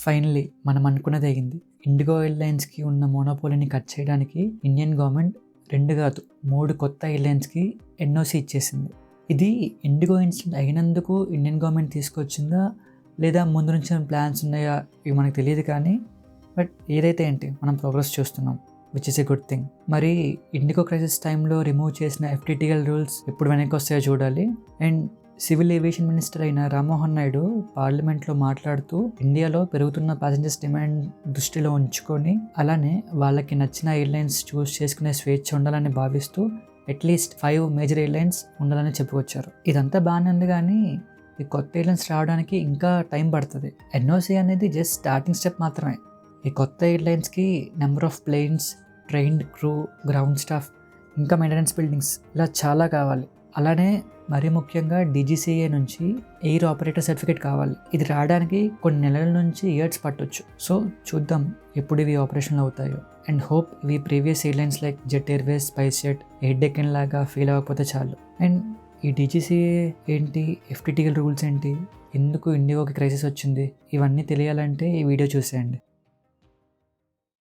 Finally మనం అనుకున్నది అయింది. ఇండిగో ఎయిర్లైన్స్కి ఉన్న మోనోపోలీని కట్ చేయడానికి ఇండియన్ గవర్నమెంట్ 2 కాదు 3 కొత్త ఎయిర్లైన్స్కి ఎన్ఓసి ఇచ్చేసింది. ఇది ఇండిగో ఇన్సిడెంట్ అయినందుకు ఇండియన్ గవర్నమెంట్ తీసుకొచ్చిందా లేదా ముందు నుంచి ప్లాన్స్ ఉన్నాయా ఇవి మనకు తెలియదు, కానీ బట్ ఏదైతే ఏంటి మనం ప్రోగ్రెస్ చూస్తున్నాం, which is a good thing. మరి ఇండిగో క్రైసిస్ టైంలో రిమూవ్ చేసిన FTTL రూల్స్ ఎప్పుడు వెనక్కి వస్తాయో చూడాలి. అండ్ సివిల్ ఏవియేషన్ మినిస్టర్ అయిన రామ్మోహన్ నాయుడు పార్లమెంట్లో మాట్లాడుతూ ఇండియాలో పెరుగుతున్న ప్యాసింజర్స్ డిమాండ్ దృష్టిలో ఉంచుకొని అలానే వాళ్ళకి నచ్చిన ఎయిర్లైన్స్ చూస్ చేసుకునే స్వేచ్ఛ ఉండాలని భావిస్తూ అట్లీస్ట్ 5 మేజర్ ఎయిర్లైన్స్ ఉండాలని చెప్పుకొచ్చారు. ఇదంతా బాగానే ఉంది, కానీ ఈ కొత్త ఎయిర్లైన్స్ రావడానికి ఇంకా టైం పడుతుంది. ఎన్ఓసి అనేది జస్ట్ స్టార్టింగ్ స్టెప్ మాత్రమే. ఈ కొత్త ఎయిర్లైన్స్కి number of planes, trained crew, ground staff, ఇంకా మెయింటెనెన్స్ బిల్డింగ్స్ ఇలా చాలా కావాలి. అలానే మరీ ముఖ్యంగా DGCA నుంచి ఎయిర్ ఆపరేటర్ సర్టిఫికేట్ కావాలి. ఇది రావడానికి కొన్ని నెలల నుంచి ఇయర్స్ పట్టొచ్చు. సో చూద్దాం ఎప్పుడు ఇవి ఆపరేషన్లో అవుతాయో. అండ్ హోప్ ఇవి previous airlines like jet Airways, spice jet, air Deccan లాగా ఫెయిల్ అవ్వకపోతే చాలు. అండ్ ఈ DGCA ఏంటి, FTTL రూల్స్ ఏంటి, ఎందుకు ఇండిగోకి క్రైసిస్ వచ్చింది, ఇవన్నీ తెలియాలంటే ఈ వీడియో చూసేయండి.